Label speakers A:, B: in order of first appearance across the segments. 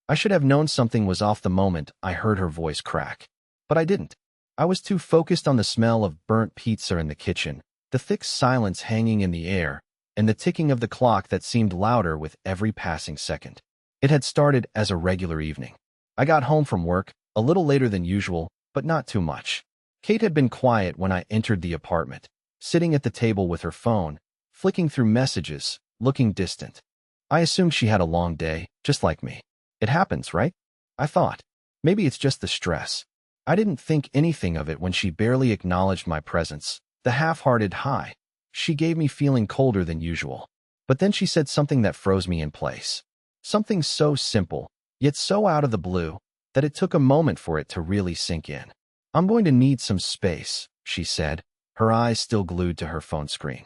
A: I should have known something was off the moment I heard her voice crack. But I didn't. I was too focused on the smell of burnt pizza in the kitchen, the thick silence hanging in the air, and the ticking of the clock that seemed louder with every passing second. It had started as a regular evening. I got home from work, a little later than usual, but not too much. Kate had been quiet when I entered the apartment, sitting at the table with her phone, flicking through messages, looking distant. I assumed she had a long day, just like me. It happens, right? I thought. Maybe it's just the stress. I didn't think anything of it when she barely acknowledged my presence, the half-hearted hi. She gave me feeling colder than usual. But then she said something that froze me in place. Something so simple, yet so out of the blue, that it took a moment for it to really sink in. "I'm going to need some space," she said, her eyes still glued to her phone screen.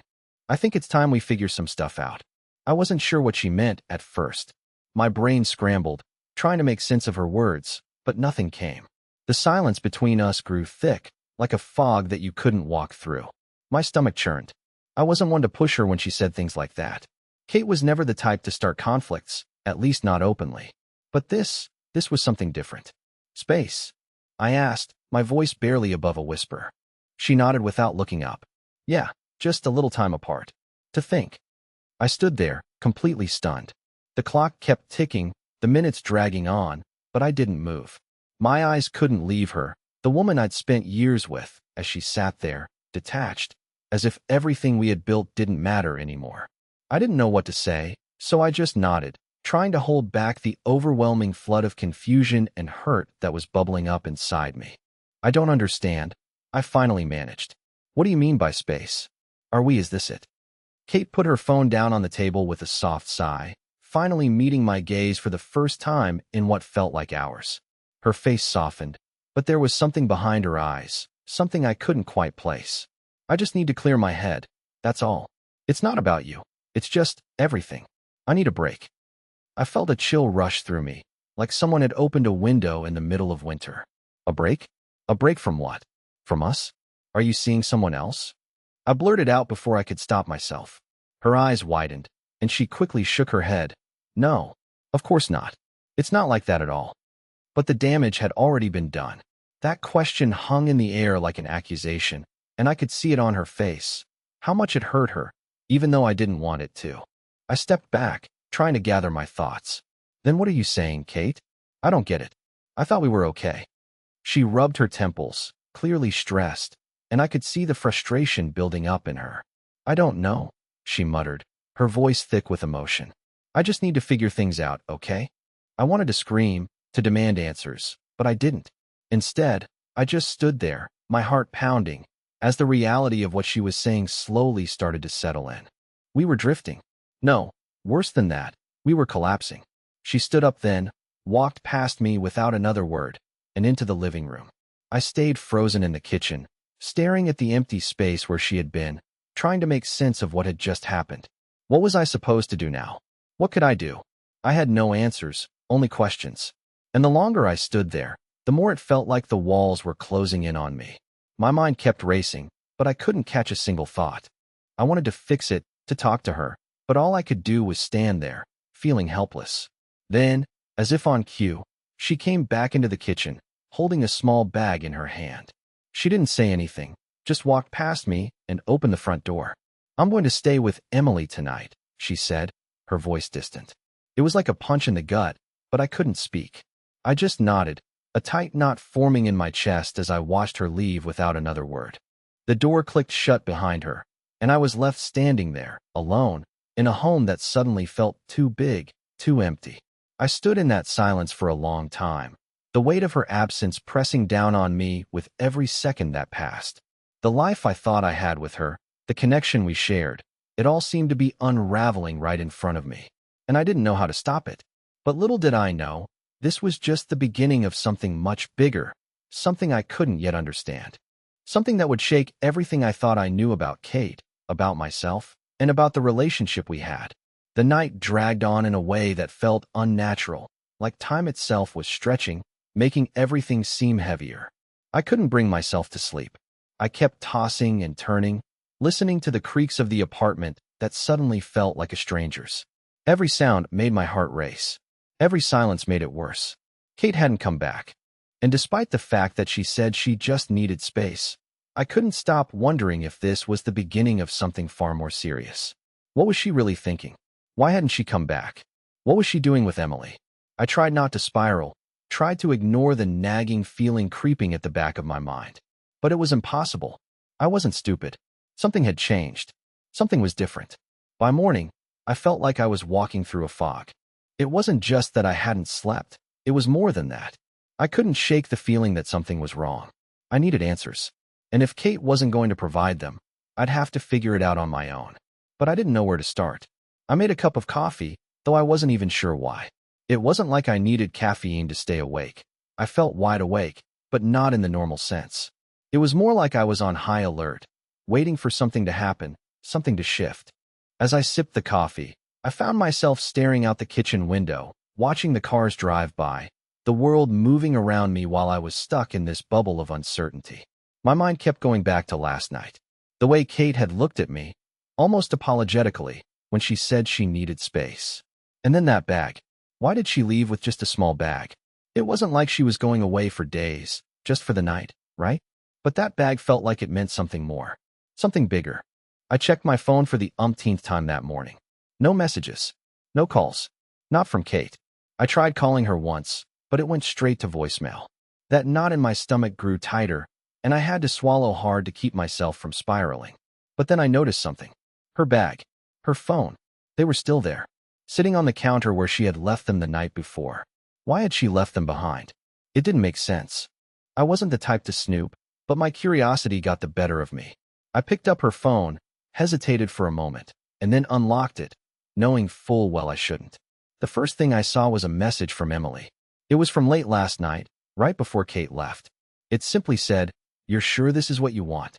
A: "I think it's time we figure some stuff out." I wasn't sure what she meant at first. My brain scrambled, trying to make sense of her words, but nothing came. The silence between us grew thick, like a fog that you couldn't walk through. My stomach churned. I wasn't one to push her when she said things like that. Kate was never the type to start conflicts, at least not openly. But this was something different. "Space?" I asked, my voice barely above a whisper. She nodded without looking up. "Yeah, just a little time apart. To think." I stood there, completely stunned. The clock kept ticking, the minutes dragging on, but I didn't move. My eyes couldn't leave her, the woman I'd spent years with, as she sat there, detached, as if everything we had built didn't matter anymore. I didn't know what to say, so I just nodded, trying to hold back the overwhelming flood of confusion and hurt that was bubbling up inside me. "I don't understand," I finally managed. "What do you mean by space? Is this it?" Kate put her phone down on the table with a soft sigh, finally meeting my gaze for the first time in what felt like hours. Her face softened, but there was something behind her eyes, something I couldn't quite place. "I just need to clear my head, that's all. It's not about you. It's just everything. I need a break." I felt a chill rush through me, like someone had opened a window in the middle of winter. "A break? A break from what? From us? Are you seeing someone else?" I blurted out before I could stop myself. Her eyes widened, and she quickly shook her head. "No, of course not. It's not like that at all." But the damage had already been done. That question hung in the air like an accusation, and I could see it on her face. How much it hurt her, even though I didn't want it to. I stepped back, trying to gather my thoughts. "Then what are you saying, Kate? I don't get it. I thought we were okay." She rubbed her temples, clearly stressed, and I could see the frustration building up in her. "I don't know," she muttered, her voice thick with emotion. "I just need to figure things out, okay?" I wanted to scream, to demand answers, but I didn't. Instead, I just stood there, my heart pounding, as the reality of what she was saying slowly started to settle in. We were drifting. No, worse than that, we were collapsing. She stood up then, walked past me without another word, and into the living room. I stayed frozen in the kitchen, staring at the empty space where she had been, trying to make sense of what had just happened. What was I supposed to do now? What could I do? I had no answers, only questions. And the longer I stood there, the more it felt like the walls were closing in on me. My mind kept racing, but I couldn't catch a single thought. I wanted to fix it, to talk to her, but all I could do was stand there, feeling helpless. Then, as if on cue, she came back into the kitchen, holding a small bag in her hand. She didn't say anything, just walked past me and opened the front door. "I'm going to stay with Emily tonight," she said, her voice distant. It was like a punch in the gut, but I couldn't speak. I just nodded, a tight knot forming in my chest as I watched her leave without another word. The door clicked shut behind her, and I was left standing there, alone, in a home that suddenly felt too big, too empty. I stood in that silence for a long time, the weight of her absence pressing down on me with every second that passed. The life I thought I had with her, the connection we shared, it all seemed to be unraveling right in front of me, and I didn't know how to stop it. But little did I know, this was just the beginning of something much bigger, something I couldn't yet understand. Something that would shake everything I thought I knew about Kate, about myself, and about the relationship we had. The night dragged on in a way that felt unnatural, like time itself was stretching, making everything seem heavier. I couldn't bring myself to sleep. I kept tossing and turning, listening to the creaks of the apartment that suddenly felt like a stranger's. Every sound made my heart race. Every silence made it worse. Kate hadn't come back. And despite the fact that she said she just needed space, I couldn't stop wondering if this was the beginning of something far more serious. What was she really thinking? Why hadn't she come back? What was she doing with Emily? I tried not to spiral, tried to ignore the nagging feeling creeping at the back of my mind. But it was impossible. I wasn't stupid. Something had changed. Something was different. By morning, I felt like I was walking through a fog. It wasn't just that I hadn't slept. It was more than that. I couldn't shake the feeling that something was wrong. I needed answers. And if Kate wasn't going to provide them, I'd have to figure it out on my own. But I didn't know where to start. I made a cup of coffee, though I wasn't even sure why. It wasn't like I needed caffeine to stay awake. I felt wide awake, but not in the normal sense. It was more like I was on high alert, waiting for something to happen, something to shift. As I sipped the coffee, I found myself staring out the kitchen window, watching the cars drive by, the world moving around me while I was stuck in this bubble of uncertainty. My mind kept going back to last night. The way Kate had looked at me, almost apologetically, when she said she needed space. And then that bag. Why did she leave with just a small bag? It wasn't like she was going away for days, just for the night, right? But that bag felt like it meant something more. Something bigger. I checked my phone for the umpteenth time that morning. No messages. No calls. Not from Kate. I tried calling her once, but it went straight to voicemail. That knot in my stomach grew tighter, and I had to swallow hard to keep myself from spiraling. But then I noticed something. Her bag. Her phone. They were still there, sitting on the counter where she had left them the night before. Why had she left them behind? It didn't make sense. I wasn't the type to snoop, but my curiosity got the better of me. I picked up her phone, hesitated for a moment, and then unlocked it, knowing full well I shouldn't. The first thing I saw was a message from Emily. It was from late last night, right before Kate left. It simply said, "You're sure this is what you want?"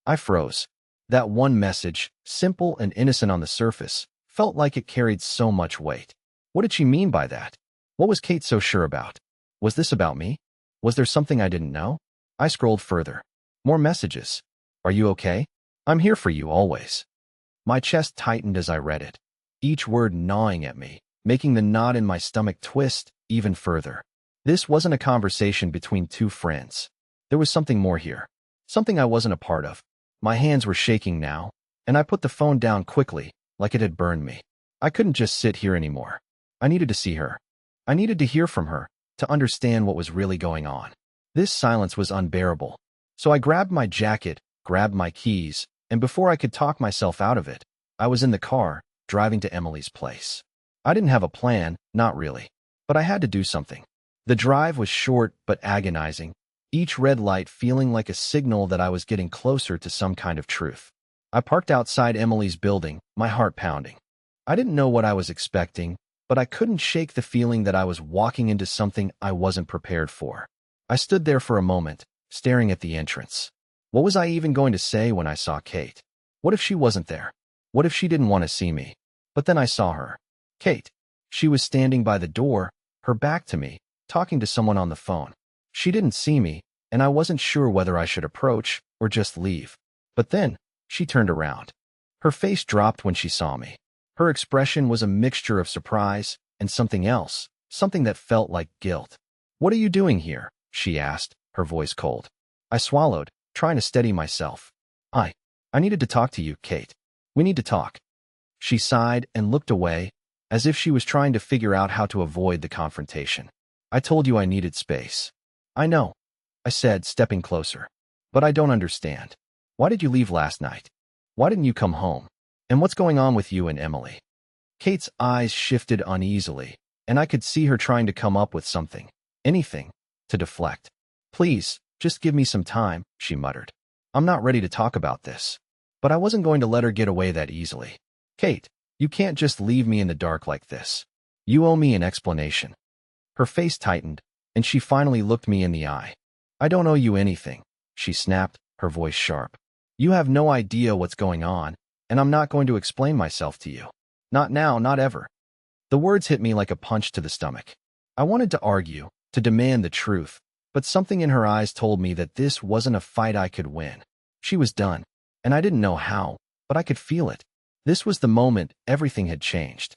A: I froze. That one message, simple and innocent on the surface, felt like it carried so much weight. What did she mean by that? What was Kate so sure about? Was this about me? Was there something I didn't know? I scrolled further. More messages. "Are you okay? I'm here for you always." My chest tightened as I read it, each word gnawing at me, making the knot in my stomach twist even further. This wasn't a conversation between two friends. There was something more here, something I wasn't a part of. My hands were shaking now, and I put the phone down quickly, like it had burned me. I couldn't just sit here anymore. I needed to see her. I needed to hear from her, to understand what was really going on. This silence was unbearable. So I grabbed my jacket, grabbed my keys, and before I could talk myself out of it, I was in the car, driving to Emily's place. I didn't have a plan, not really. But I had to do something. The drive was short but agonizing, each red light feeling like a signal that I was getting closer to some kind of truth. I parked outside Emily's building, my heart pounding. I didn't know what I was expecting, but I couldn't shake the feeling that I was walking into something I wasn't prepared for. I stood there for a moment, staring at the entrance. What was I even going to say when I saw Kate? What if she wasn't there? What if she didn't want to see me? But then I saw her. Kate. She was standing by the door, her back to me, talking to someone on the phone. She didn't see me, and I wasn't sure whether I should approach or just leave. But then, she turned around. Her face dropped when she saw me. Her expression was a mixture of surprise and something else, something that felt like guilt. "What are you doing here?" she asked, her voice cold. I swallowed, trying to steady myself. I needed to talk to you, Kate. We need to talk." She sighed and looked away, as if she was trying to figure out how to avoid the confrontation. "I told you I needed space." "I know," I said, stepping closer. "But I don't understand. Why did you leave last night? Why didn't you come home? And what's going on with you and Emily?" Kate's eyes shifted uneasily, and I could see her trying to come up with something, anything, to deflect. "Please, just give me some time," she muttered. "I'm not ready to talk about this." But I wasn't going to let her get away that easily. "Kate, you can't just leave me in the dark like this. You owe me an explanation." Her face tightened, and she finally looked me in the eye. "I don't owe you anything," she snapped, her voice sharp. "You have no idea what's going on, and I'm not going to explain myself to you. Not now, not ever." The words hit me like a punch to the stomach. I wanted to argue, to demand the truth, but something in her eyes told me that this wasn't a fight I could win. She was done, and I didn't know how, but I could feel it. This was the moment everything had changed.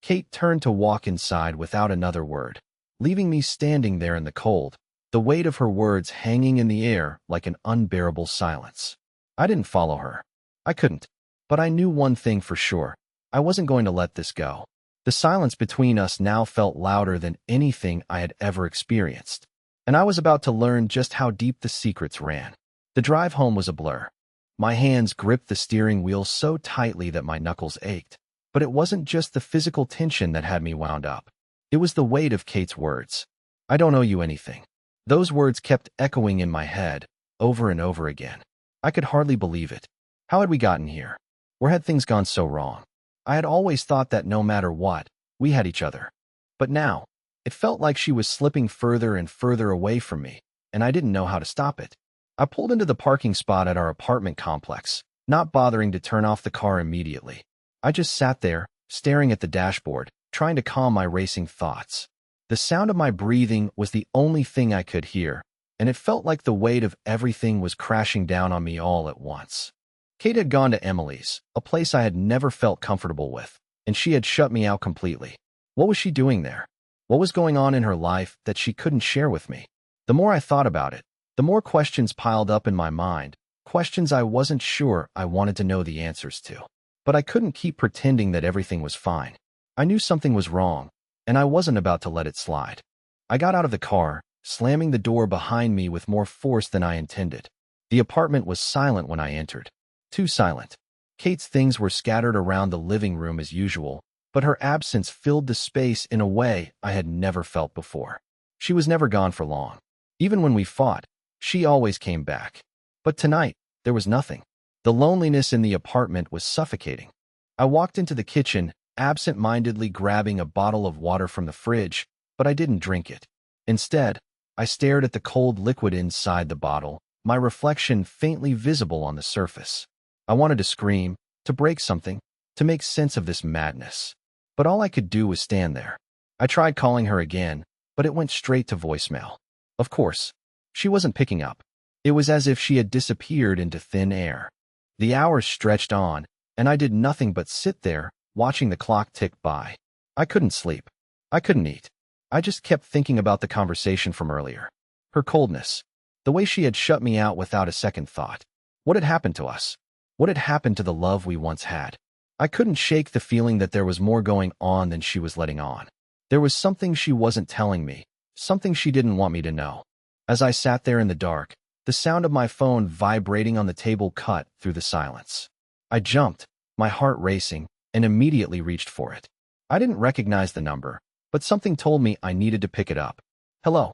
A: Kate turned to walk inside without another word, leaving me standing there in the cold, the weight of her words hanging in the air like an unbearable silence. I didn't follow her. I couldn't. But I knew one thing for sure. I wasn't going to let this go. The silence between us now felt louder than anything I had ever experienced. And I was about to learn just how deep the secrets ran. The drive home was a blur. My hands gripped the steering wheel so tightly that my knuckles ached. But it wasn't just the physical tension that had me wound up. It was the weight of Kate's words. "I don't owe you anything." Those words kept echoing in my head, over and over again. I could hardly believe it. How had we gotten here? Where had things gone so wrong? I had always thought that no matter what, we had each other. But now, it felt like she was slipping further and further away from me, and I didn't know how to stop it. I pulled into the parking spot at our apartment complex, not bothering to turn off the car immediately. I just sat there, staring at the dashboard, trying to calm my racing thoughts. The sound of my breathing was the only thing I could hear, and it felt like the weight of everything was crashing down on me all at once. Kate had gone to Emily's, a place I had never felt comfortable with, and she had shut me out completely. What was she doing there? What was going on in her life that she couldn't share with me? The more I thought about it, the more questions piled up in my mind, questions I wasn't sure I wanted to know the answers to. But I couldn't keep pretending that everything was fine. I knew something was wrong, and I wasn't about to let it slide. I got out of the car, slamming the door behind me with more force than I intended. The apartment was silent when I entered. Too silent. Kate's things were scattered around the living room as usual, but her absence filled the space in a way I had never felt before. She was never gone for long. Even when we fought, she always came back. But tonight, there was nothing. The loneliness in the apartment was suffocating. I walked into the kitchen, absent-mindedly grabbing a bottle of water from the fridge, but I didn't drink it. Instead, I stared at the cold liquid inside the bottle, my reflection faintly visible on the surface. I wanted to scream, to break something, to make sense of this madness. But all I could do was stand there. I tried calling her again, but it went straight to voicemail. Of course, she wasn't picking up. It was as if she had disappeared into thin air. The hours stretched on, and I did nothing but sit there, watching the clock tick by. I couldn't sleep. I couldn't eat. I just kept thinking about the conversation from earlier. Her coldness. The way she had shut me out without a second thought. What had happened to us? What had happened to the love we once had? I couldn't shake the feeling that there was more going on than she was letting on. There was something she wasn't telling me, something she didn't want me to know. As I sat there in the dark, the sound of my phone vibrating on the table cut through the silence. I jumped, my heart racing, and immediately reached for it. I didn't recognize the number, but something told me I needed to pick it up. "Hello."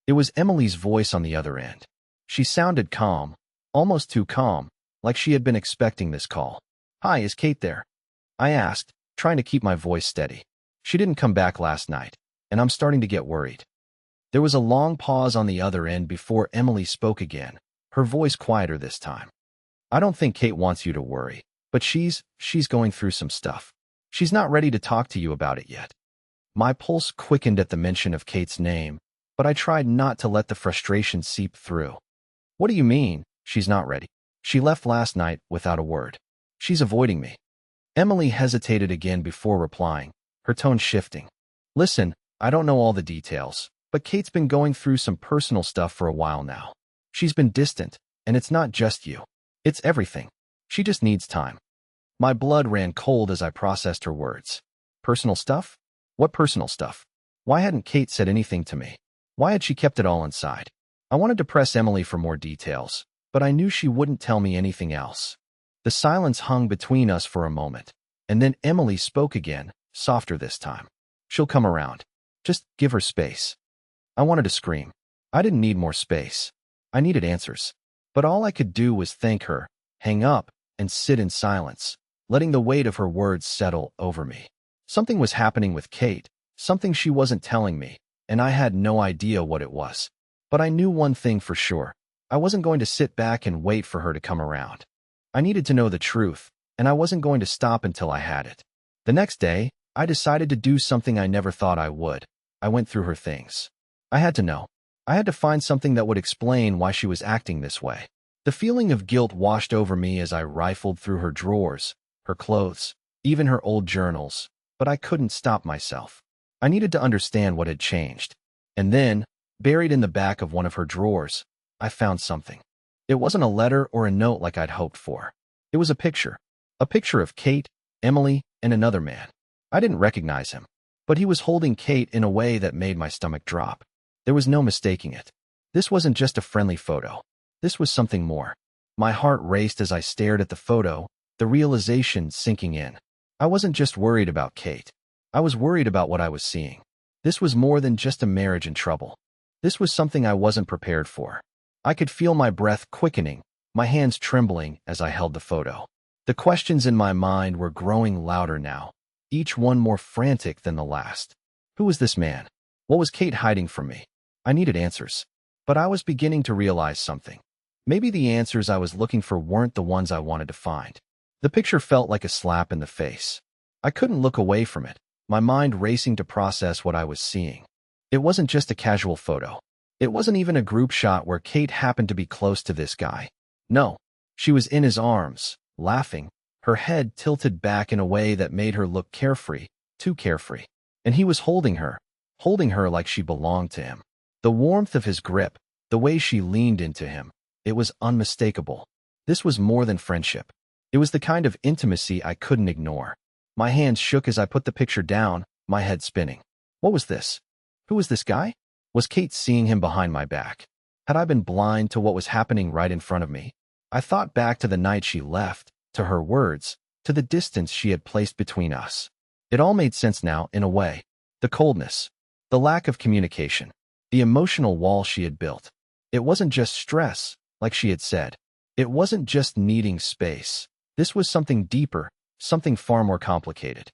A: It was Emily's voice on the other end. She sounded calm, almost too calm, like she had been expecting this call. "Hi, is Kate there?" I asked, trying to keep my voice steady. She didn't come back last night, and I'm starting to get worried. There was a long pause on the other end before Emily spoke again, her voice quieter this time. "I don't think Kate wants you to worry, but she's going through some stuff. She's not ready to talk to you about it yet." My pulse quickened at the mention of Kate's name, but I tried not to let the frustration seep through. "What do you mean, she's not ready? She left last night without a word. She's avoiding me." Emily hesitated again before replying, her tone shifting. "Listen, I don't know all the details, but Kate's been going through some personal stuff for a while now. She's been distant, and it's not just you. It's everything. She just needs time." My blood ran cold as I processed her words. Personal stuff? What personal stuff? Why hadn't Kate said anything to me? Why had she kept it all inside? I wanted to press Emily for more details, but I knew she wouldn't tell me anything else. The silence hung between us for a moment, and then Emily spoke again, softer this time. "She'll come around. Just give her space." I wanted to scream. I didn't need more space. I needed answers. But all I could do was thank her, hang up, and sit in silence, letting the weight of her words settle over me. Something was happening with Kate, something she wasn't telling me, and I had no idea what it was. But I knew one thing for sure. I wasn't going to sit back and wait for her to come around. I needed to know the truth, and I wasn't going to stop until I had it. The next day, I decided to do something I never thought I would. I went through her things. I had to know. I had to find something that would explain why she was acting this way. The feeling of guilt washed over me as I rifled through her drawers, her clothes, even her old journals. but I couldn't stop myself. I needed to understand what had changed. And then, buried in the back of one of her drawers, I found something. It wasn't a letter or a note like I'd hoped for. It was a picture. A picture of Kate, Emily, and another man. I didn't recognize him, but he was holding Kate in a way that made my stomach drop. There was no mistaking it. This wasn't just a friendly photo. This was something more. My heart raced as I stared at the photo, the realization sinking in. I wasn't just worried about Kate. I was worried about what I was seeing. This was more than just a marriage in trouble. This was something I wasn't prepared for. I could feel my breath quickening, my hands trembling as I held the photo. The questions in my mind were growing louder now, each one more frantic than the last. Who was this man? What was Kate hiding from me? I needed answers. But I was beginning to realize something. Maybe the answers I was looking for weren't the ones I wanted to find. The picture felt like a slap in the face. I couldn't look away from it, my mind racing to process what I was seeing. It wasn't just a casual photo. It wasn't even a group shot where Kate happened to be close to this guy. No, she was in his arms, laughing, her head tilted back in a way that made her look carefree, too carefree. And he was holding her like she belonged to him. The warmth of his grip, the way she leaned into him, it was unmistakable. This was more than friendship. It was the kind of intimacy I couldn't ignore. My hands shook as I put the picture down, my head spinning. What was this? Who was this guy? Was Kate seeing him behind my back? Had I been blind to what was happening right in front of me? I thought back to the night she left, to her words, to the distance she had placed between us. It all made sense now, in a way. The coldness, the lack of communication, the emotional wall she had built. It wasn't just stress, like she had said. It wasn't just needing space. This was something deeper, something far more complicated.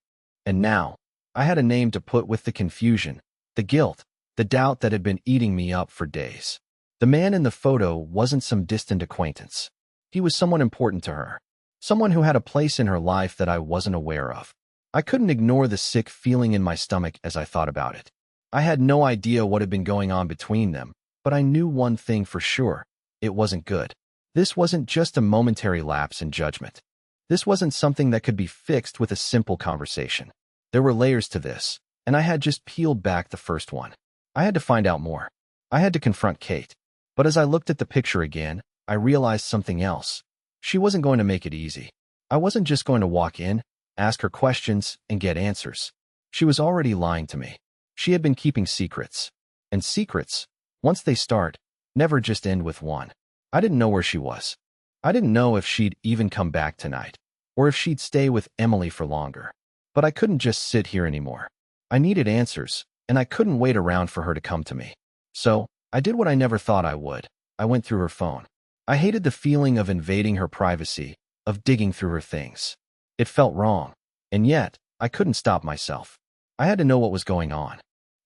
A: And now, I had a name to put with the confusion, the guilt, the doubt that had been eating me up for days. The man in the photo wasn't some distant acquaintance. He was someone important to her, someone who had a place in her life that I wasn't aware of. I couldn't ignore the sick feeling in my stomach as I thought about it. I had no idea what had been going on between them, but I knew one thing for sure. It wasn't good. This wasn't just a momentary lapse in judgment. This wasn't something that could be fixed with a simple conversation. There were layers to this, and I had just peeled back the first one. I had to find out more. I had to confront Kate. But as I looked at the picture again, I realized something else. She wasn't going to make it easy. I wasn't just going to walk in, ask her questions, and get answers. She was already lying to me. She had been keeping secrets. And secrets, once they start, never just end with one. I didn't know where she was. I didn't know if she'd even come back tonight, or if she'd stay with Emily for longer. But I couldn't just sit here anymore. I needed answers, and I couldn't wait around for her to come to me. So, I did what I never thought I would. I went through her phone. I hated the feeling of invading her privacy, of digging through her things. It felt wrong, and yet, I couldn't stop myself. I had to know what was going on.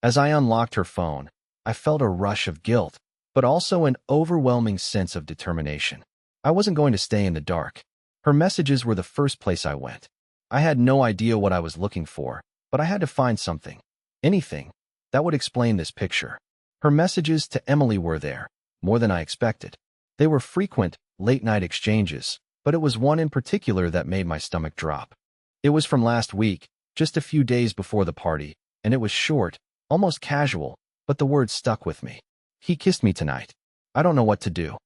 A: As I unlocked her phone, I felt a rush of guilt, but also an overwhelming sense of determination. I wasn't going to stay in the dark. Her messages were the first place I went. I had no idea what I was looking for, but I had to find something, anything, that would explain this picture. Her messages to Emily were there, more than I expected. They were frequent, late-night exchanges, but it was one in particular that made my stomach drop. It was from last week, just a few days before the party, and it was short, almost casual, but the words stuck with me. He kissed me tonight. I don't know what to do.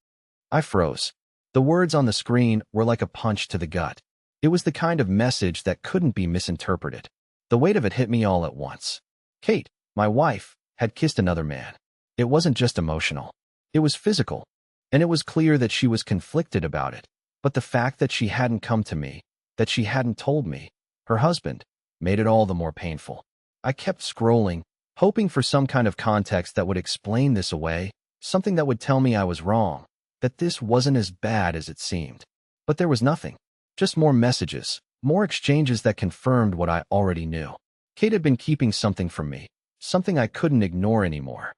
A: I froze. The words on the screen were like a punch to the gut. It was the kind of message that couldn't be misinterpreted. The weight of it hit me all at once. Kate, my wife, had kissed another man. It wasn't just emotional. It was physical. And it was clear that she was conflicted about it. But the fact that she hadn't come to me, that she hadn't told me, her husband, made it all the more painful. I kept scrolling, hoping for some kind of context that would explain this away, something that would tell me I was wrong, that this wasn't as bad as it seemed. But there was nothing. Just more messages, more exchanges that confirmed what I already knew. Kate had been keeping something from me, something I couldn't ignore anymore.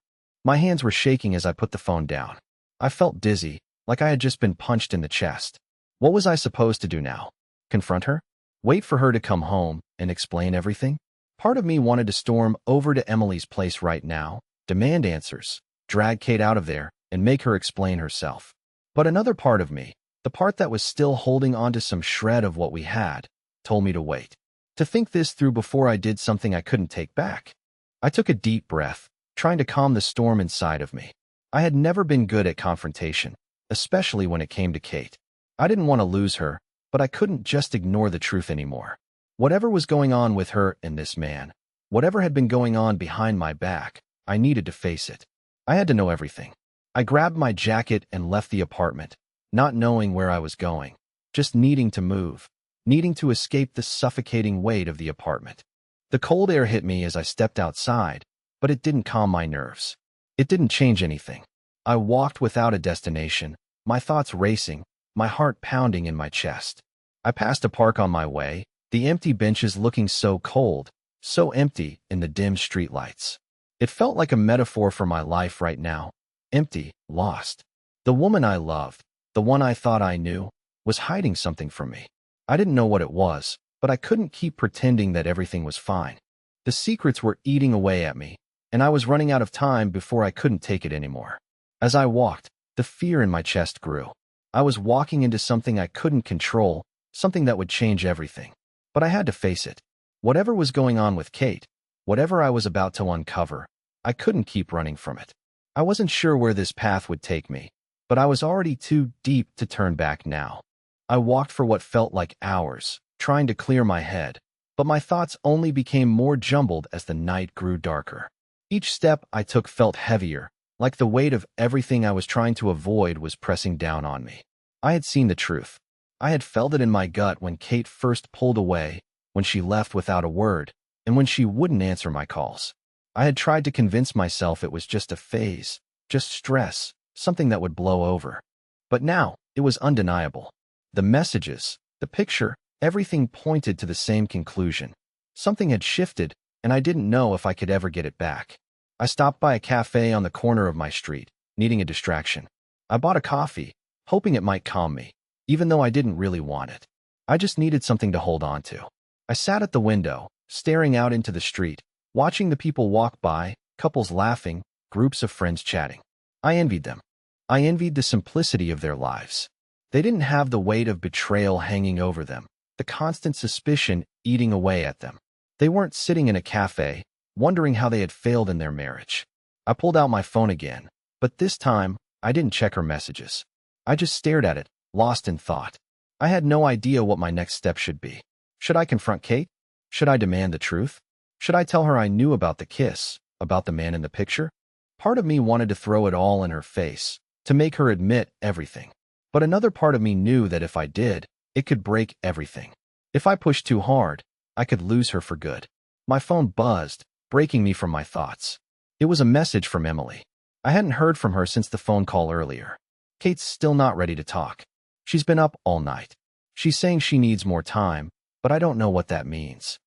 A: My hands were shaking as I put the phone down. I felt dizzy, like I had just been punched in the chest. What was I supposed to do now? Confront her? Wait for her to come home and explain everything? Part of me wanted to storm over to Emily's place right now, demand answers, drag Kate out of there, and make her explain herself. But another part of me, the part that was still holding on to some shred of what we had, told me to wait. To think this through before I did something I couldn't take back. I took a deep breath, trying to calm the storm inside of me. I had never been good at confrontation, especially when it came to Kate. I didn't want to lose her, but I couldn't just ignore the truth anymore. Whatever was going on with her and this man, whatever had been going on behind my back, I needed to face it. I had to know everything. I grabbed my jacket and left the apartment, not knowing where I was going, just needing to move, needing to escape the suffocating weight of the apartment. The cold air hit me as I stepped outside, but it didn't calm my nerves. It didn't change anything. I walked without a destination, my thoughts racing, my heart pounding in my chest. I passed a park on my way, the empty benches looking so cold, so empty in the dim streetlights. It felt like a metaphor for my life right now. Empty, lost. The woman I loved, the one I thought I knew, was hiding something from me. I didn't know what it was, but I couldn't keep pretending that everything was fine. The secrets were eating away at me, and I was running out of time before I couldn't take it anymore. As I walked, the fear in my chest grew. I was walking into something I couldn't control, something that would change everything. But I had to face it. Whatever was going on with Kate, whatever I was about to uncover, I couldn't keep running from it. I wasn't sure where this path would take me, but I was already too deep to turn back now. I walked for what felt like hours, trying to clear my head, but my thoughts only became more jumbled as the night grew darker. Each step I took felt heavier, like the weight of everything I was trying to avoid was pressing down on me. I had seen the truth. I had felt it in my gut when Kate first pulled away, when she left without a word, and when she wouldn't answer my calls. I had tried to convince myself it was just a phase, just stress, something that would blow over. But now, it was undeniable. The messages, the picture, everything pointed to the same conclusion. Something had shifted, and I didn't know if I could ever get it back. I stopped by a cafe on the corner of my street, needing a distraction. I bought a coffee, hoping it might calm me, even though I didn't really want it. I just needed something to hold on to. I sat at the window, staring out into the street, watching the people walk by, couples laughing, groups of friends chatting. I envied them. I envied the simplicity of their lives. They didn't have the weight of betrayal hanging over them, the constant suspicion eating away at them. They weren't sitting in a cafe, wondering how they had failed in their marriage. I pulled out my phone again, but this time, I didn't check her messages. I just stared at it, lost in thought. I had no idea what my next step should be. Should I confront Kate? Should I demand the truth? Should I tell her I knew about the kiss, about the man in the picture? Part of me wanted to throw it all in her face, to make her admit everything. But another part of me knew that if I did, it could break everything. If I pushed too hard, I could lose her for good. My phone buzzed, breaking me from my thoughts. It was a message from Emily. I hadn't heard from her since the phone call earlier. Kate's still not ready to talk. She's been up all night. She's saying she needs more time, but I don't know what that means.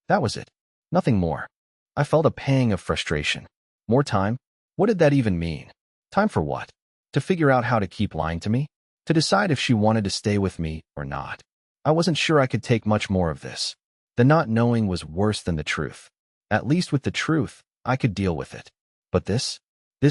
A: That was it. Nothing more. I felt a pang of frustration. More time? What did that even mean? Time for what? To figure out how to keep lying to me? To decide if she wanted to stay with me or not. I wasn't sure I could take much more of this. The not knowing was worse than the truth. At least with the truth, I could deal with it. But this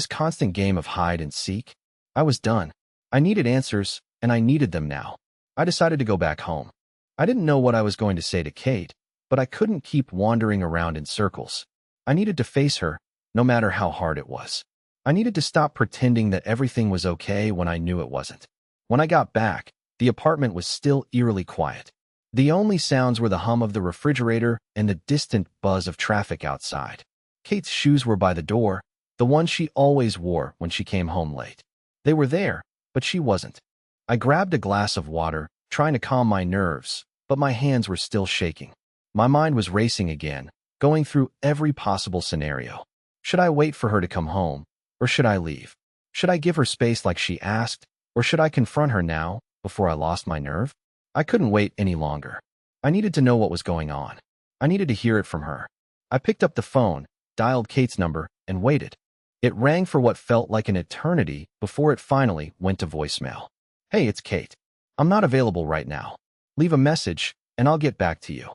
A: constant game of hide and seek? I was done. I needed answers, and I needed them now. I decided to go back home. I didn't know what I was going to say to Kate, but I couldn't keep wandering around in circles. I needed to face her, no matter how hard it was. I needed to stop pretending that everything was okay when I knew it wasn't. When I got back, the apartment was still eerily quiet. The only sounds were the hum of the refrigerator and the distant buzz of traffic outside. Kate's shoes were by the door, the ones she always wore when she came home late. They were there, but she wasn't. I grabbed a glass of water, trying to calm my nerves, but my hands were still shaking. My mind was racing again, going through every possible scenario. Should I wait for her to come home, or should I leave? Should I give her space like she asked, or should I confront her now, before I lost my nerve? I couldn't wait any longer. I needed to know what was going on. I needed to hear it from her. I picked up the phone, dialed Kate's number, and waited. It rang for what felt like an eternity before it finally went to voicemail. Hey, it's Kate. I'm not available right now. Leave a message, and I'll get back to you.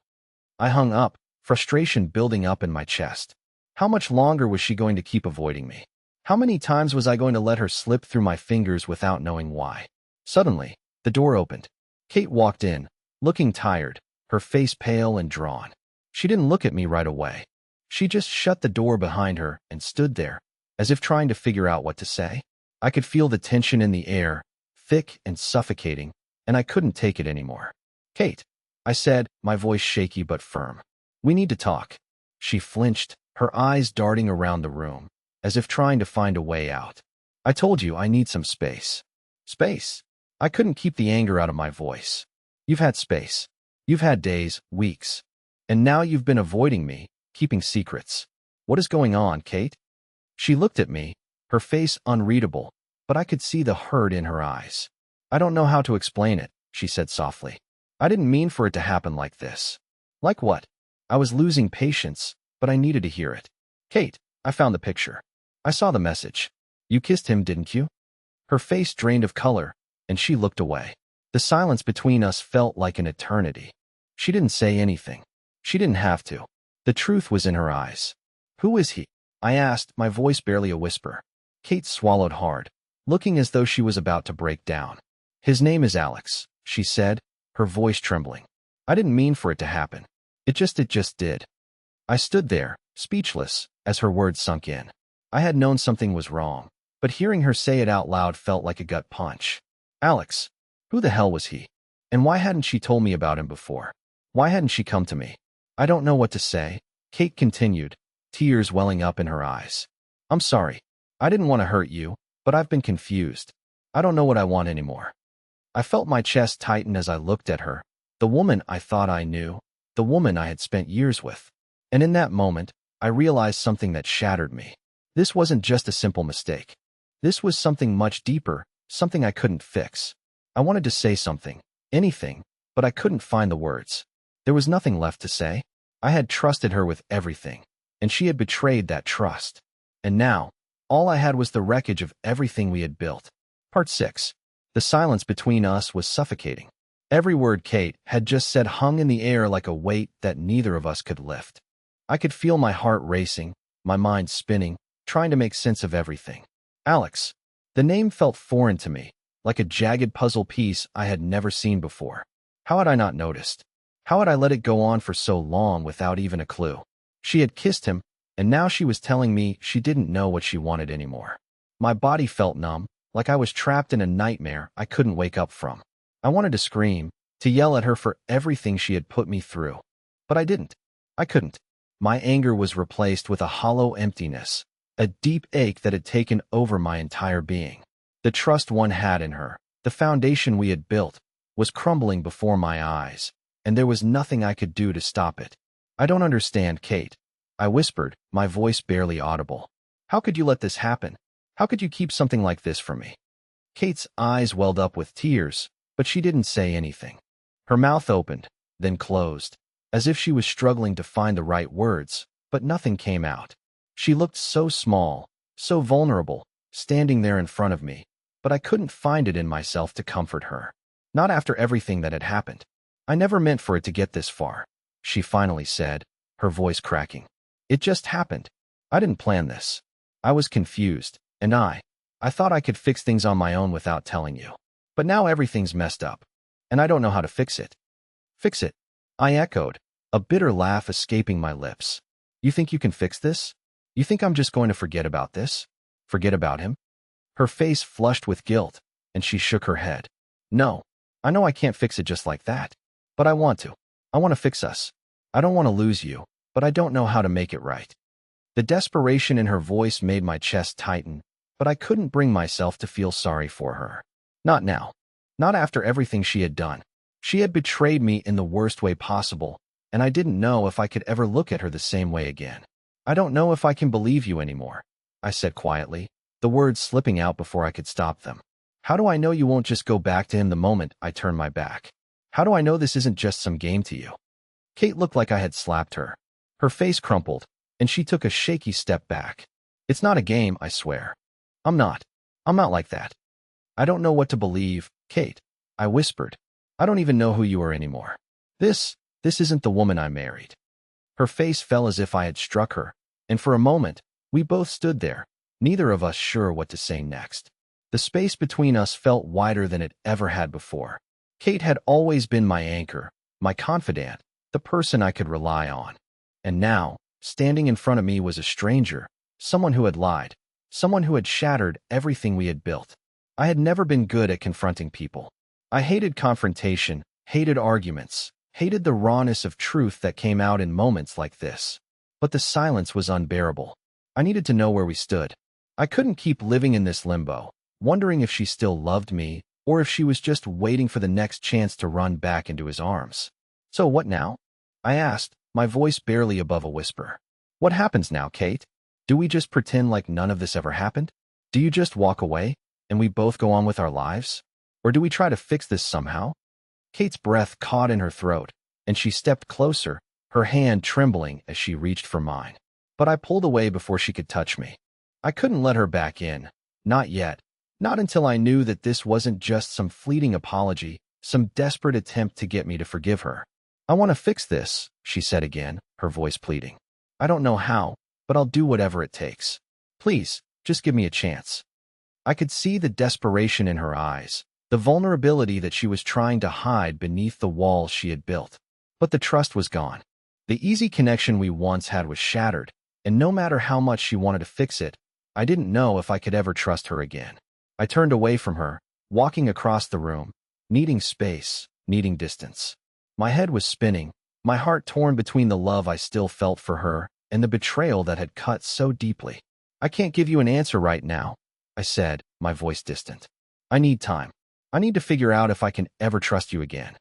A: I hung up, frustration building up in my chest. How much longer was she going to keep avoiding me? How many times was I going to let her slip through my fingers without knowing why? Suddenly, the door opened. Kate walked in, looking tired, her face pale and drawn. She didn't look at me right away. She just shut the door behind her and stood there, as if trying to figure out what to say. I could feel the tension in the air, thick and suffocating, and I couldn't take it anymore. "Kate," I said, my voice shaky but firm. "We need to talk." She flinched, her eyes darting around the room, as if trying to find a way out. "I told you I need some space." "Space?" I couldn't keep the anger out of my voice. "You've had space. You've had days, weeks. And now you've been avoiding me, keeping secrets. What is going on, Kate?" She looked at me, her face unreadable, but I could see the hurt in her eyes. "I don't know how to explain it," she said softly. "I didn't mean for it to happen like this." "Like what?" I was losing patience, but I needed to hear it. "Kate, I found the picture. I saw the message. You kissed him, didn't you?" Her face drained of color, and she looked away. The silence between us felt like an eternity. She didn't say anything. She didn't have to. The truth was in her eyes. "Who is he?" I asked, my voice barely a whisper. Kate swallowed hard, looking as though she was about to break down. "His name is Alex," she said, her voice trembling. "I didn't mean for it to happen. It just did." I stood there, speechless, as her words sunk in. I had known something was wrong, but hearing her say it out loud felt like a gut punch. Alex. Who the hell was he? And why hadn't she told me about him before? Why hadn't she come to me? "I don't know what to say," Kate continued, tears welling up in her eyes. "I'm sorry. I didn't want to hurt you, but I've been confused. I don't know what I want anymore." I felt my chest tighten as I looked at her, the woman I thought I knew, the woman I had spent years with. And in that moment, I realized something that shattered me. This wasn't just a simple mistake. This was something much deeper, something I couldn't fix. I wanted to say something, anything, but I couldn't find the words. There was nothing left to say. I had trusted her with everything, and she had betrayed that trust. And now, all I had was the wreckage of everything we had built. Part 6. The silence between us was suffocating. Every word Kate had just said hung in the air like a weight that neither of us could lift. I could feel my heart racing, my mind spinning, trying to make sense of everything. Alex. The name felt foreign to me, like a jagged puzzle piece I had never seen before. How had I not noticed? How had I let it go on for so long without even a clue? She had kissed him, and now she was telling me she didn't know what she wanted anymore. My body felt numb, like I was trapped in a nightmare I couldn't wake up from. I wanted to scream, to yell at her for everything she had put me through. But I didn't. I couldn't. My anger was replaced with a hollow emptiness, a deep ache that had taken over my entire being. The trust one had in her, the foundation we had built, was crumbling before my eyes, and there was nothing I could do to stop it. "I don't understand, Kate," I whispered, my voice barely audible. "How could you let this happen? How could you keep something like this from me?" Kate's eyes welled up with tears, but she didn't say anything. Her mouth opened, then closed, as if she was struggling to find the right words, but nothing came out. She looked so small, so vulnerable, standing there in front of me, but I couldn't find it in myself to comfort her. Not after everything that had happened. "I never meant for it to get this far," she finally said, her voice cracking. "It just happened. I didn't plan this. I was confused, and I thought I could fix things on my own without telling you. But now everything's messed up, and I don't know how to fix it." "Fix it?" I echoed, a bitter laugh escaping my lips. "You think you can fix this? You think I'm just going to forget about this? Forget about him?" Her face flushed with guilt, and she shook her head. "No, I know I can't fix it just like that. But I want to. I want to fix us. I don't want to lose you, but I don't know how to make it right." The desperation in her voice made my chest tighten, but I couldn't bring myself to feel sorry for her. Not now. Not after everything she had done. She had betrayed me in the worst way possible, and I didn't know if I could ever look at her the same way again. "I don't know if I can believe you anymore," I said quietly, the words slipping out before I could stop them. "How do I know you won't just go back to him the moment I turn my back? How do I know this isn't just some game to you?" Kate looked like I had slapped her. Her face crumpled, and she took a shaky step back. "It's not a game, I swear. I'm not like that." "I don't know what to believe, Kate," I whispered. "I don't even know who you are anymore. This isn't the woman I married." Her face fell as if I had struck her, and for a moment, we both stood there, neither of us sure what to say next. The space between us felt wider than it ever had before. Kate had always been my anchor, my confidant, the person I could rely on. And now, standing in front of me was a stranger, someone who had lied, someone who had shattered everything we had built. I had never been good at confronting people. I hated confrontation, hated arguments, hated the rawness of truth that came out in moments like this. But the silence was unbearable. I needed to know where we stood. I couldn't keep living in this limbo, wondering if she still loved me or if she was just waiting for the next chance to run back into his arms. "So what now?" I asked, my voice barely above a whisper. "What happens now, Kate? Do we just pretend like none of this ever happened? Do you just walk away, and we both go on with our lives? Or do we try to fix this somehow?" Kate's breath caught in her throat, and she stepped closer, her hand trembling as she reached for mine. But I pulled away before she could touch me. I couldn't let her back in. Not yet. Not until I knew that this wasn't just some fleeting apology, some desperate attempt to get me to forgive her. "I want to fix this," she said again, her voice pleading. "I don't know how, but I'll do whatever it takes. Please, just give me a chance." I could see the desperation in her eyes, the vulnerability that she was trying to hide beneath the walls she had built. But the trust was gone. The easy connection we once had was shattered, and no matter how much she wanted to fix it, I didn't know if I could ever trust her again. I turned away from her, walking across the room, needing space, needing distance. My head was spinning, my heart torn between the love I still felt for her and the betrayal that had cut so deeply. "I can't give you an answer right now," I said, my voice distant. "I need time. I need to figure out if I can ever trust you again."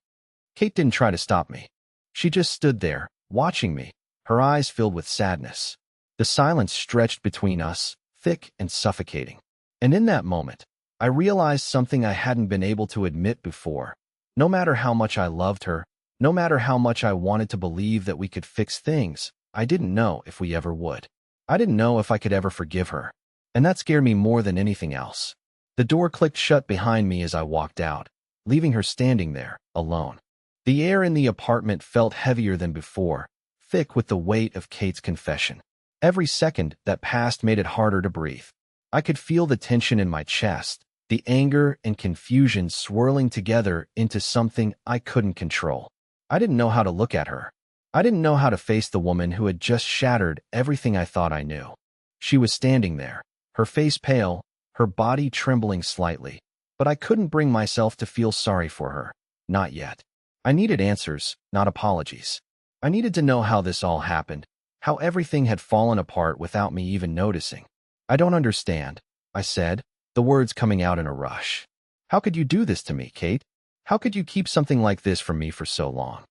A: Kate didn't try to stop me. She just stood there, watching me, her eyes filled with sadness. The silence stretched between us, thick and suffocating. And in that moment, I realized something I hadn't been able to admit before. No matter how much I loved her, no matter how much I wanted to believe that we could fix things, I didn't know if we ever would. I didn't know if I could ever forgive her. And that scared me more than anything else. The door clicked shut behind me as I walked out, leaving her standing there, alone. The air in the apartment felt heavier than before, thick with the weight of Kate's confession. Every second that passed made it harder to breathe. I could feel the tension in my chest, the anger and confusion swirling together into something I couldn't control. I didn't know how to look at her. I didn't know how to face the woman who had just shattered everything I thought I knew. She was standing there, her face pale, her body trembling slightly, but I couldn't bring myself to feel sorry for her. Not yet. I needed answers, not apologies. I needed to know how this all happened, how everything had fallen apart without me even noticing. "I don't understand," I said, the words coming out in a rush. "How could you do this to me, Kate? How could you keep something like this from me for so long?"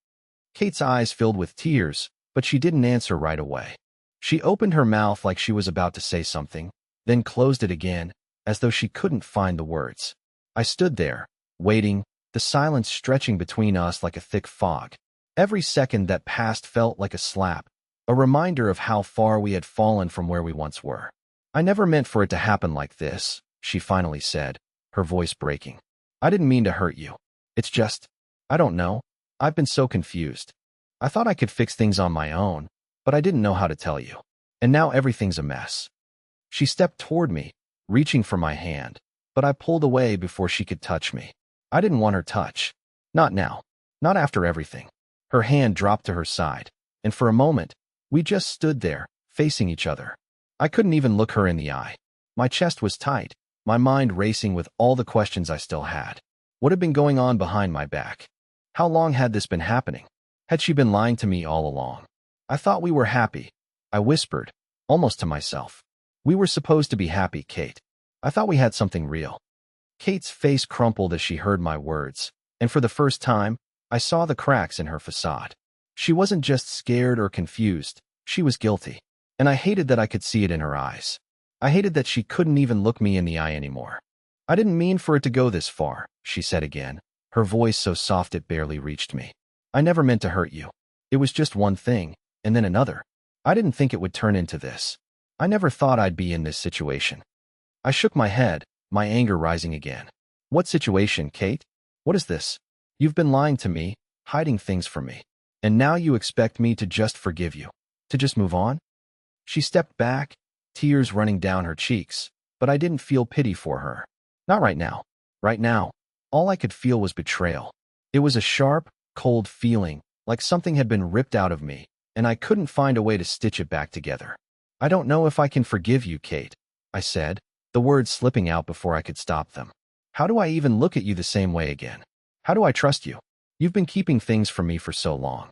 A: Kate's eyes filled with tears, but she didn't answer right away. She opened her mouth like she was about to say something, then closed it again, as though she couldn't find the words. I stood there, waiting, the silence stretching between us like a thick fog. Every second that passed felt like a slap, a reminder of how far we had fallen from where we once were. "I never meant for it to happen like this," she finally said, her voice breaking. "I didn't mean to hurt you. It's just, I don't know. I've been so confused. I thought I could fix things on my own, but I didn't know how to tell you. And now everything's a mess." She stepped toward me, reaching for my hand, but I pulled away before she could touch me. I didn't want her touch. Not now. Not after everything. Her hand dropped to her side, and for a moment, we just stood there, facing each other. I couldn't even look her in the eye. My chest was tight, my mind racing with all the questions I still had. What had been going on behind my back? How long had this been happening? Had she been lying to me all along? "I thought we were happy," I whispered, almost to myself. "We were supposed to be happy, Kate. I thought we had something real." Kate's face crumpled as she heard my words, and for the first time, I saw the cracks in her facade. She wasn't just scared or confused, she was guilty. And I hated that I could see it in her eyes. I hated that she couldn't even look me in the eye anymore. "I didn't mean for it to go this far," she said again, her voice so soft it barely reached me. "I never meant to hurt you. It was just one thing, and then another. I didn't think it would turn into this. I never thought I'd be in this situation." I shook my head, my anger rising again. "What situation, Kate? What is this? You've been lying to me, hiding things from me. And now you expect me to just forgive you, to just move on?" She stepped back, tears running down her cheeks, but I didn't feel pity for her. Not right now. Right now, all I could feel was betrayal. It was a sharp, cold feeling, like something had been ripped out of me, and I couldn't find a way to stitch it back together. "I don't know if I can forgive you, Kate," I said, the words slipping out before I could stop them. "How do I even look at you the same way again? How do I trust you? You've been keeping things from me for so long."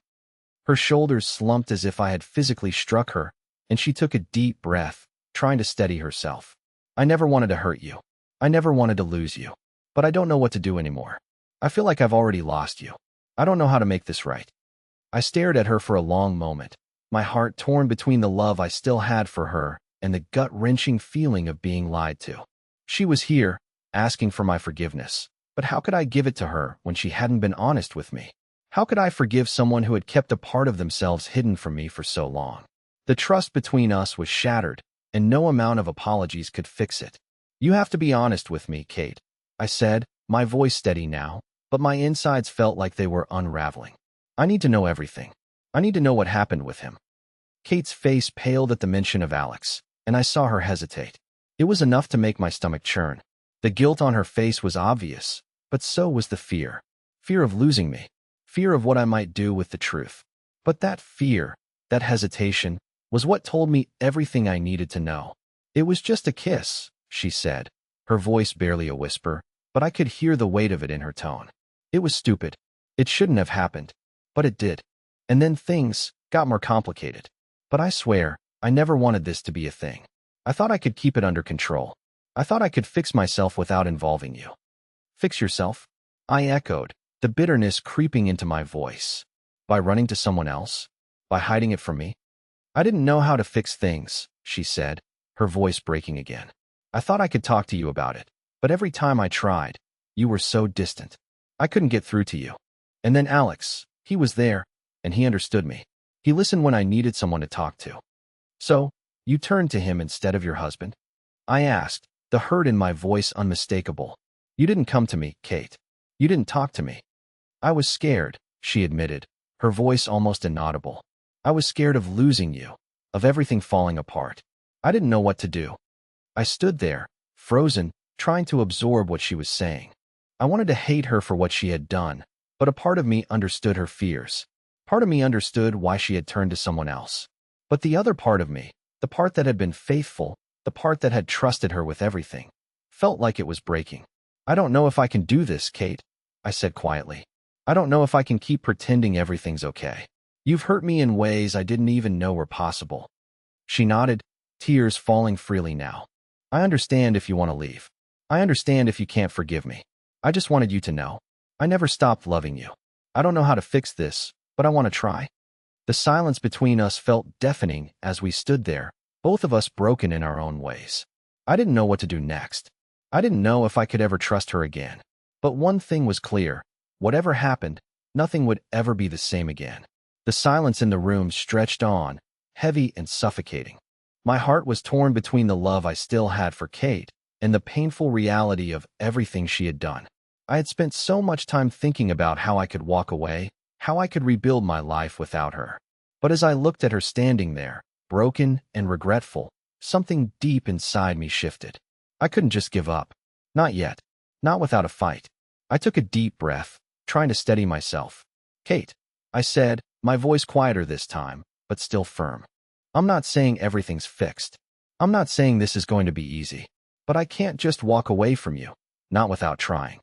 A: Her shoulders slumped as if I had physically struck her, and she took a deep breath, trying to steady herself. "I never wanted to hurt you. I never wanted to lose you. But I don't know what to do anymore. I feel like I've already lost you. I don't know how to make this right." I stared at her for a long moment, my heart torn between the love I still had for her and the gut-wrenching feeling of being lied to. She was here, asking for my forgiveness, but how could I give it to her when she hadn't been honest with me? How could I forgive someone who had kept a part of themselves hidden from me for so long? The trust between us was shattered, and no amount of apologies could fix it. "You have to be honest with me, Kate," I said, my voice steady now, but my insides felt like they were unraveling. "I need to know everything. I need to know what happened with him." Kate's face paled at the mention of Alex, and I saw her hesitate. It was enough to make my stomach churn. The guilt on her face was obvious, but so was the fear. Fear of losing me. Fear of what I might do with the truth. But that fear, that hesitation, was what told me everything I needed to know. "It was just a kiss," she said, her voice barely a whisper, but I could hear the weight of it in her tone. "It was stupid. It shouldn't have happened. But it did. And then things got more complicated. But I swear, I never wanted this to be a thing. I thought I could keep it under control. I thought I could fix myself without involving you." "Fix yourself?" I echoed, the bitterness creeping into my voice. "By running to someone else? By hiding it from me?" "I didn't know how to fix things," she said, her voice breaking again. "I thought I could talk to you about it, but every time I tried, you were so distant. I couldn't get through to you. And then Alex, he was there, and he understood me. He listened when I needed someone to talk to." "So, you turned to him instead of your husband?" I asked, the hurt in my voice unmistakable. "You didn't come to me, Kate. You didn't talk to me." "I was scared," she admitted, her voice almost inaudible. "I was scared of losing you, of everything falling apart. I didn't know what to do." I stood there, frozen, trying to absorb what she was saying. I wanted to hate her for what she had done, but a part of me understood her fears. Part of me understood why she had turned to someone else. But the other part of me, the part that had been faithful, the part that had trusted her with everything, felt like it was breaking. "I don't know if I can do this, Kate," I said quietly. "I don't know if I can keep pretending everything's okay. You've hurt me in ways I didn't even know were possible." She nodded, tears falling freely now. "I understand if you want to leave. I understand if you can't forgive me. I just wanted you to know. I never stopped loving you. I don't know how to fix this, but I want to try." The silence between us felt deafening as we stood there, both of us broken in our own ways. I didn't know what to do next. I didn't know if I could ever trust her again. But one thing was clear. Whatever happened, nothing would ever be the same again. The silence in the room stretched on, heavy and suffocating. My heart was torn between the love I still had for Kate and the painful reality of everything she had done. I had spent so much time thinking about how I could walk away, how I could rebuild my life without her. But as I looked at her standing there, broken and regretful, something deep inside me shifted. I couldn't just give up. Not yet. Not without a fight. I took a deep breath, trying to steady myself. "Kate," I said, my voice quieter this time, but still firm. "I'm not saying everything's fixed. I'm not saying this is going to be easy. But I can't just walk away from you, not without trying."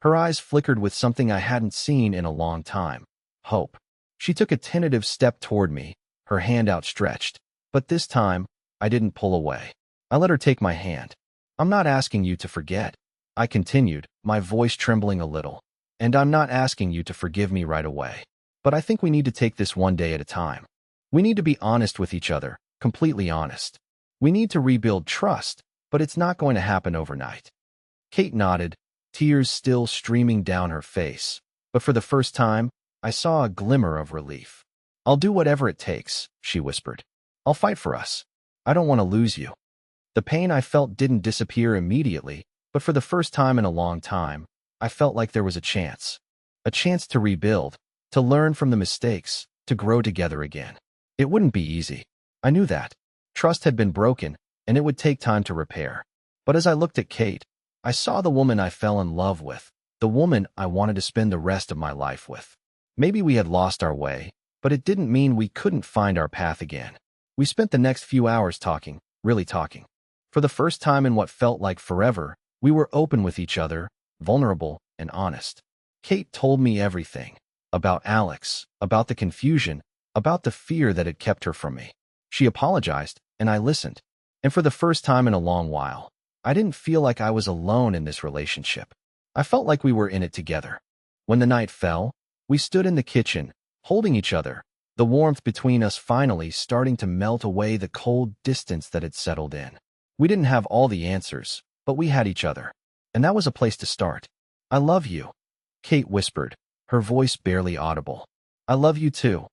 A: Her eyes flickered with something I hadn't seen in a long time. Hope. She took a tentative step toward me, her hand outstretched. But this time, I didn't pull away. I let her take my hand. "I'm not asking you to forget," I continued, my voice trembling a little. "And I'm not asking you to forgive me right away. But I think we need to take this one day at a time. We need to be honest with each other, completely honest. We need to rebuild trust, but it's not going to happen overnight." Kate nodded, tears still streaming down her face. But for the first time, I saw a glimmer of relief. "I'll do whatever it takes," she whispered. "I'll fight for us. I don't want to lose you." The pain I felt didn't disappear immediately, but for the first time in a long time, I felt like there was a chance. A chance to rebuild, to learn from the mistakes, to grow together again. It wouldn't be easy. I knew that. Trust had been broken, and it would take time to repair. But as I looked at Kate, I saw the woman I fell in love with, the woman I wanted to spend the rest of my life with. Maybe we had lost our way, but it didn't mean we couldn't find our path again. We spent the next few hours talking, really talking. For the first time in what felt like forever, we were open with each other, vulnerable and honest. Kate told me everything. About Alex, about the confusion, about the fear that had kept her from me. She apologized, and I listened. And for the first time in a long while, I didn't feel like I was alone in this relationship. I felt like we were in it together. When the night fell, we stood in the kitchen, holding each other, the warmth between us finally starting to melt away the cold distance that had settled in. We didn't have all the answers, but we had each other. And that was a place to start. I love you, Kate whispered, her voice barely audible. I love you too,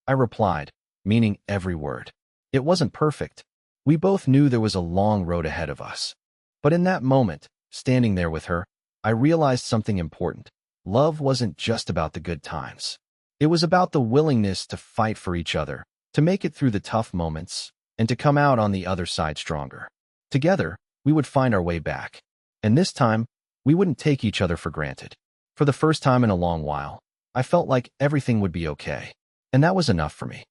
A: I replied, meaning every word. It wasn't perfect. We both knew there was a long road ahead of us. But in that moment, standing there with her, I realized something important. Love wasn't just about the good times. It was about the willingness to fight for each other, to make it through the tough moments, and to come out on the other side stronger. Together, we would find our way back. And this time, we wouldn't take each other for granted. For the first time in a long while, I felt like everything would be okay. And that was enough for me.